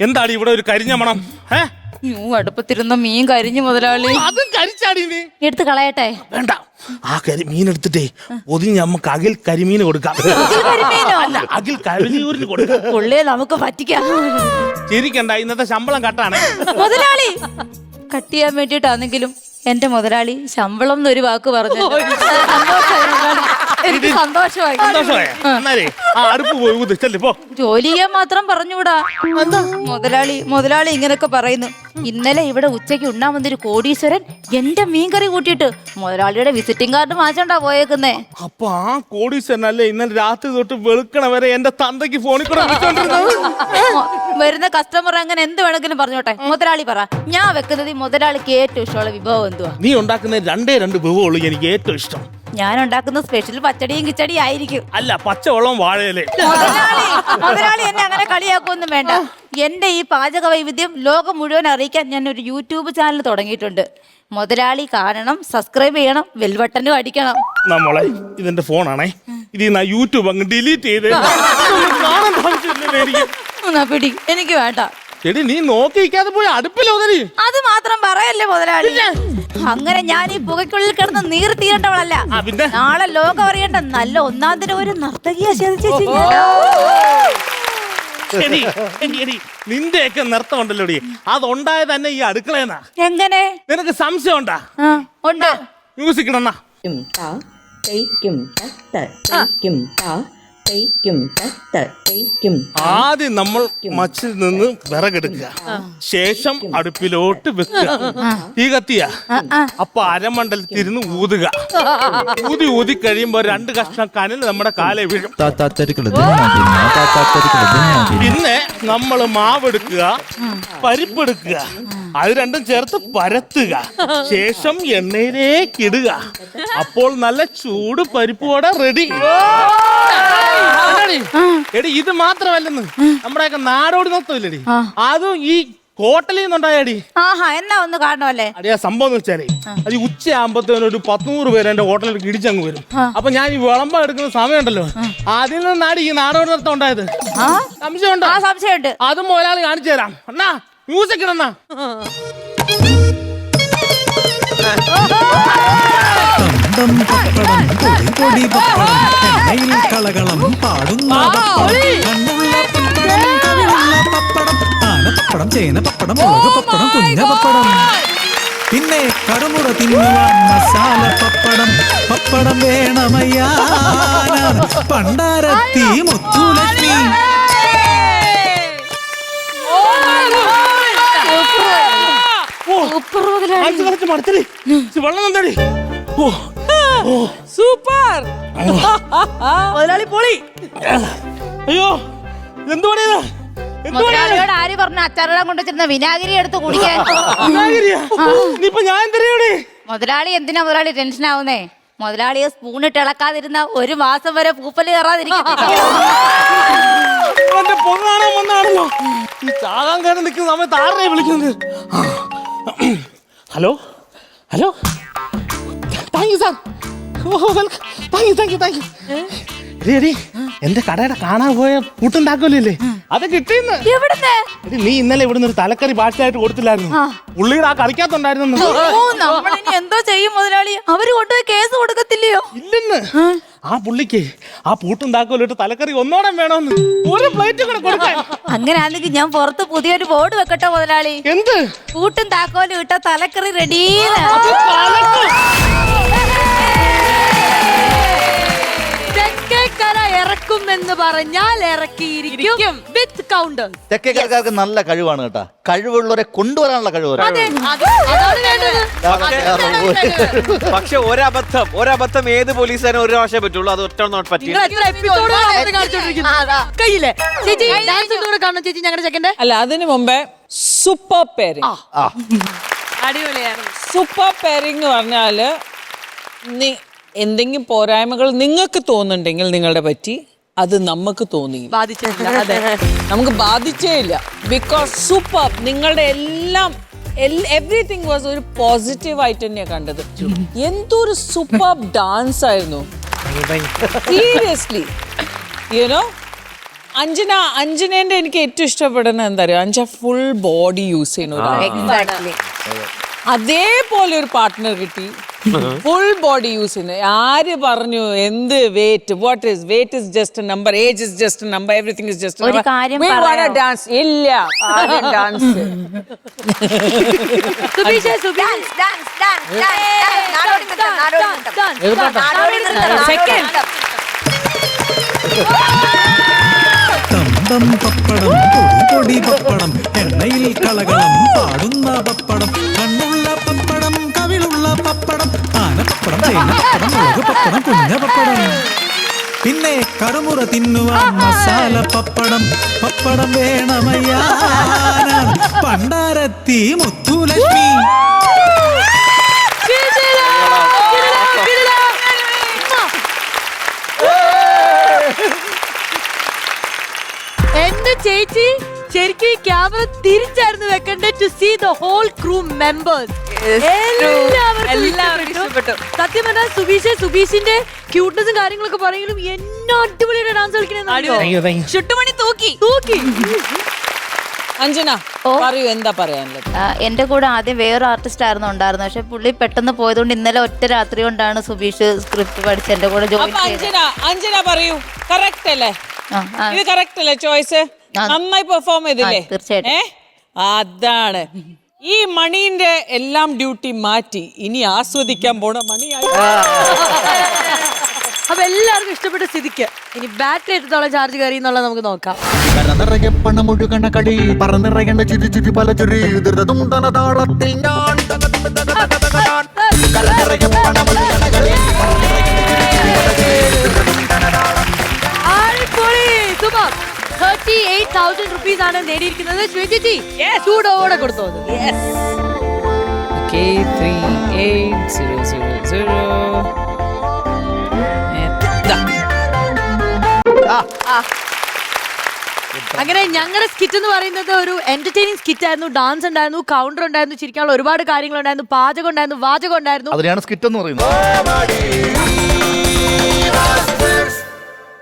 എന്താണ് ഇവിടെ ഒരു കരിഞ്ഞ മണം? അടുപ്പത്തിരുന്ന മീൻ കരിഞ്ഞു മുതലാളി. അതും കരിച്ചാടി നീ എടുത്ത് കളയട്ടെ? വേണ്ട, ആ മീൻ എടുത്തിട്ടേ ഒതുങ്ങി നമുക്ക് അഖിൽ കരിമീന് കൊടുക്കാം. അല്ല, അഖിൽ കരിയൂരിന് കൊടുക്കാം. പുള്ളിയെ നമുക്ക് പറ്റിക്കാം. ചിരിക്കണ്ട, ഇന്നത്തെ ശമ്പളം കട്ടാണ്. മുതലാളി കട്ട് ചെയ്യാൻ വേണ്ടിട്ടാണെങ്കിലും എന്റെ മുതലാളി ശമ്പളം എന്നൊരു വാക്ക് പറഞ്ഞു. എനിക്ക് സന്തോഷമായി. ജോലി ചെയ്യാൻ മാത്രം പറഞ്ഞുകൂടാ. മുതലാളി ഇങ്ങനൊക്കെ പറയുന്നു. ഇന്നലെ ഇവിടെ ഉച്ചയ്ക്ക് ഉണ്ണാൻ വന്നൊരു കോടീശ്വരൻ എന്റെ മീൻകറി കൂട്ടിയിട്ട് മുതലാളിയുടെ വിസിറ്റിംഗ് കാർഡ് മാറ്റണ്ടാ പോയേക്കുന്നേ. അപ്പൊ ആ കോടീശ്വരനല്ലേ ഇന്നലെ രാത്രി തൊട്ട് വെളുക്കണ വരെ എന്റെ തന്തയ്ക്ക് ഫോണിൽ കൂടെ വരുന്ന കസ്റ്റമർ അങ്ങനെ എന്ത് വേണമെങ്കിലും പറഞ്ഞോട്ടെ. മുതലാളി പറ, ഞാൻ വെക്കുന്നത് മുതലാളിക്ക് ഏറ്റവും ഇഷ്ടമുള്ള വിഭവം എന്തുവാ? നീ ഉണ്ടാക്കുന്ന രണ്ട് വിഭവമുള്ളൂ എനിക്ക് ഏറ്റവും ഇഷ്ടം. ഞാൻ ഉണ്ടാക്കുന്ന സ്പെഷ്യൽ പച്ചടിയും കിച്ചടിയും ആയിരിക്കും. അല്ല, പച്ചവെള്ളം വാഴയിലേ. മുതലാളി എന്നെ അങ്ങനെ കളിയാക്കൊന്നും വേണ്ട. എന്റെ ഈ പാചക വൈവിധ്യം ലോകം മുഴുവൻ അറിയിക്കാൻ ഞാൻ ഒരു യൂട്യൂബ് ചാനൽ തുടങ്ങിയിട്ടുണ്ട്. മുതലാളി കാണണം, സബ്സ്ക്രൈബ് ചെയ്യണം, ബെൽ ബട്ടനും അടിക്കണം. നമ്മളെ ഇതെന്റെ ഫോണാണേ, ഇതിൽ യൂട്യൂബ് അങ്ങ് ഡിലീറ്റ് ചെയ്ത് പിടി. എനിക്ക് വേണ്ട. എടി, നീ നോക്കിക്കാതെ പോയി അടുപ്പിലോ? അത് മാത്രം പറയല്ലേ മുതലാളി. അങ്ങനെ ഞാൻ ഈ പുകയ്ക്കുള്ളിൽ കിടന്ന് നീർ തീരേണ്ടവളല്ല. നാളെ ലോകം അറിയേണ്ട നല്ല ഒന്നാം ദിനം ഒരു നർത്തകിയെ നിന്റെയൊക്കെ നൃത്തം ഉണ്ടല്ലോ, അതുണ്ടായത് തന്നെ ഈ അടുക്കളയെന്നാ. എങ്ങനെ? നിനക്ക് സംശയം ഉണ്ടാ? ഉണ്ട്. മ്യൂസിക് ഇടന്നാ. ആദ്യം നമ്മൾ മച്ചിൽ നിന്ന് വിറകെടുക്കുക, ശേഷം അടുപ്പിലോട്ട് വെക്കുക. തീ കത്തിയ അപ്പൊ അരമണ്ഡലത്തിരുന്ന് ഊതുക. ഊതി കഴിയുമ്പോ 2 കഷ്ണം കനൽ നമ്മുടെ കാലെ വീഴും. പിന്നെ നമ്മൾ മാവെടുക്കുക, പരിപ്പെടുക്കുക, അത് രണ്ടും ചേർത്ത് പരത്തുക, ശേഷം എണ്ണയിലേക്ക് ഇടുക. അപ്പോൾ നല്ല ചൂട് പരിപ്പ് വട റെഡി. എടി, ഇത് മാത്രമല്ലെന്ന്, നമ്മുടെയൊക്കെ നാടോടി നൃത്തമില്ലടി, അതും ഈ ഹോട്ടലിൽ നിന്നുണ്ടായടി. എന്നാ ഒന്ന് കാണണമല്ലേ? അടിയാ സംഭവം എന്ന് വെച്ചാലേ, അത് ഉച്ചയാകുമ്പോഴത്തേനും ഒരു 100 പേര് എന്റെ ഹോട്ടലിൽ ഇടിച്ചങ്ങ് വരും. അപ്പൊ ഞാൻ ഈ വിളമ്പം എടുക്കുന്ന സമയമുണ്ടല്ലോ, അതിൽ നിന്നാണ് ഈ നാടോടി നൃത്തം ഉണ്ടായത്. സംശയമുണ്ടോ? സംശയമുണ്ട്. അതും മുതലാളി കാണിച്ചു തരാം. അണ്ണാ, മ്യൂസിക് ഇടന്നാ. കളകളം പാടുന്ന പപ്പടം, ചേന പപ്പടം, മുളക് പപ്പടം, കുഞ്ഞ പപ്പടം, പിന്നെ കടുമുറ തിന്നുവാൻ മസാല പപ്പടം. പപ്പടം വേണമയ്യാ, പണ്ടാരത്തി മുത്തുലക്ഷ്മി. സൂപ്പർ മുതലാളി, പൊളി. അയ്യോ, എന്തുവാണ്? മുതലാളിയോട് ആര് പറഞ്ഞു അച്ചാറിടാൻ കൊണ്ടുവച്ചിരുന്ന വിനാഗിരി എടുത്ത് കുടിക്കാൻ? മുതലാളി എന്തിനാ മുതലാളി ടെൻഷൻ ആവുന്നേ? മുതലാളിയെ സ്പൂണിട്ട് ഇളക്കാതിരുന്ന 1 മാസം വരെ പൂപ്പല് കയറാതിരിക്കും. Hello hello, thank you sir. എന്റെ കടയുടെ കാണാൻ പോയ പൂട്ടുണ്ടാക്കല്ലേ, അത് കിട്ടിയെന്ന്. നീ ഇന്നലെ ഇവിടുന്ന് ഒരു തലക്കറി ഭാഷയായിട്ട് കൊടുത്തില്ലായിരുന്നു? പുള്ളിയുടെ ആ കറിക്കകത്തുണ്ടായിരുന്നു. എന്തോ ചെയ്യും മുതലാളി? അവര് കൊണ്ടുപോയി കേസ് കൊടുക്കത്തില്ലയോ? ഇല്ലെന്ന്. ആ പുള്ളിക്ക് ആ പൂട്ടുണ്ടാക്കലിട്ട് തലക്കറി ഒന്നോടെ വേണമെന്ന് ഒരു പ്ലേറ്റ് കൂടെ കൊടുക്കാൻ. അങ്ങനെയാണെങ്കിൽ ഞാൻ പുറത്ത് പുതിയൊരു ബോർഡ് വെക്കട്ടെ മുതലാളി? എന്ത്? പൂട്ടും താക്കോലും ഇട്ട തലക്കറി റെഡി. ഇറക്കുമെന്ന് പറഞ്ഞാൽ ഇറക്കിയിരിക്കും വിത്ത് കൗണ്ടർ. തെക്കേക്കാർക്ക് നല്ല കഴിവാണ് കേട്ടാ. കഴിവുള്ളവരെ കൊണ്ടുവരാനുള്ള കഴിവ്. പക്ഷെ ഒരബദ്ധം ഏത് പോലീസുകാരും ഒരു പ്രാവശ്യം പറ്റുള്ളൂ. അത് ഒറ്റ പറ്റില്ല. കയ്യിലെ ചേച്ചി ഡാൻസ് കൂടെ കാണും ചേച്ചി ഞങ്ങളുടെ ചെക്കൻ്റെ. അല്ല, അതിനു മുമ്പേ സൂപ്പർ പെയറിംഗ്. അടിപൊളിയായിരുന്നു. സൂപ്പർ പെയറിംഗ് പറഞ്ഞാല് എന്തെങ്കിലും പോരായ്മകൾ നിങ്ങൾക്ക് തോന്നുന്നുണ്ടെങ്കിൽ നിങ്ങളുടെ പറ്റി അത് നമുക്ക് തോന്നി ബാധിച്ചില്ല. അതെ, നമുക്ക് ബാധിച്ചേ ഇല്ല. ബിക്കോസ് സൂപ്പർ, നിങ്ങളുടെ എല്ലാം എവറിത്തിങ് വാസ് ഒരു പോസിറ്റീവ് ആയിട്ട് തന്നെയാണ് കണ്ടത്. എന്തൊരു സൂപ്പർ ഡാൻസ് ആയിരുന്നു. സീരിയസ്ലി, യുനോ അഞ്ജനേന്റെ എനിക്ക് ഏറ്റവും ഇഷ്ടപ്പെടുന്ന എന്താ പറയുക, അഞ്ജ ഫുൾ ബോഡി യൂസ് ചെയ്യുന്ന ഒരാളാണ്. എക്സാക്ട്ലി. അതേപോലെ ഒരു പാർട്ട്ണർ കിട്ടി, ഫുൾ ബോഡി യൂസ് ചെയ്യുന്നത്. ആര് പറഞ്ഞു എന്ത് wait, what is wait is just a number, age is just a number, everything is just ഒരു കാര്യം പറയാമോ? ഡാൻസ് ഇല്ല, ഡാൻസ് തന്തം പപ്പടം പൊടി പപ്പടം എണ്ണയിൽ കളകളം പാടുന്ന പപ്പടം കണ്ണുള്ള പപ്പടം കവിളുള്ള പപ്പടം ആനപ്പപ്പടം തേനപ്പപ്പടം മുളക് പപ്പടം കുഞ്ഞ പപ്പടം പിന്നെ കറുമുറ തിന്നുവാൻ മസാല പപ്പടം പപ്പടം വേണമയ്യാ പണ്ടാരത്തി മുത്തുലക്ഷ്മി. എന്റെ ചേച്ചി ശരിക്കും ഈ ക്യാമറ തിരിച്ചായിരുന്നു വെക്കണ്ടേ to see the whole crew members. എല്ലാവർക്കും ഇഷ്ടപ്പെട്ടു. സത്യം പറഞ്ഞാൽ സുബീഷിന്റെ ക്യൂട്ട്നെസ്സും കാര്യങ്ങളൊക്കെ പറയെങ്കിലും എന്നാ അടിപൊളിയുടെ ഡാൻസ് കളിക്കണേ. ചുട്ടുമണി തൂക്കി. അഞ്ജന പറയൂ, എന്താ പറയാനുള്ളത്? എന്റെ കൂടെ ആദ്യം വേറെ ആർട്ടിസ്റ്റ് ആയിരുന്നു ഉണ്ടായിരുന്നത്. പക്ഷെ പുള്ളി പെട്ടെന്ന് പോയതുകൊണ്ട് ഇന്നലെ ഒറ്റ രാത്രി കൊണ്ടാണ് സുബീഷ് സ്ക്രിപ്റ്റ് പഠിച്ച് എന്റെ കൂടെ ജോയിൻ അപ്പൊ ചെയ്തത്. അഞ്ജന പറയൂ, കറക്റ്റ് അല്ലേ? ആ, ഇത് കറക്റ്റ് അല്ലേ ചോയ്സ്? നന്നായി പെർഫോം ചെയ്തില്ലേ? തീർച്ചയായിട്ടും. അതാണ് ഈ മണീന്റെ എല്ലാം ഡ്യൂട്ടി മാറ്റി ഇനി ആസ്വദിക്കാൻ പോണ മണിയായി. അപ്പൊ എല്ലാവർക്കും ഇഷ്ടപ്പെട്ട സ്ഥിതിക്ക് ഇനി ബാറ്ററി എടുത്തോളം ചാർജ് കയറി എന്നുള്ളത് നമുക്ക് നോക്കാം. കരനിറയെ പണമൊഴുകണ കളി പറന്നിറയേണ്ട ചിരി ചിരി പല ചുരി ധൃതം തന താളത്തിൽ ഞാൻ കരനിറയെ പണമൊഴുകണ കളി അടിപൊളി, സൂപ്പർ. 38,000 rupees ആണ് നേടിയിരിക്കുന്നത്. ശ്വേതേച്ചി ചൂടോടെ കൊടുത്തോ. Okay, 38000. അങ്ങനെ ഞങ്ങളുടെ സ്കിറ്റ് എന്ന് പറയുന്നത് ഒരു എന്റർടൈനിങ് സ്കിറ്റ് ആയിരുന്നു. ഡാൻസ് ഉണ്ടായിരുന്നു, കൗണ്ടർ ഉണ്ടായിരുന്നു, ചിരിക്കാനുള്ള ഒരുപാട് കാര്യങ്ങൾ ഉണ്ടായിരുന്നു, പാചകം ഉണ്ടായിരുന്നു, വാചകം ഉണ്ടായിരുന്നു. അതിനെയാണ് സ്കിറ്റ് എന്ന് പറയുന്നത്.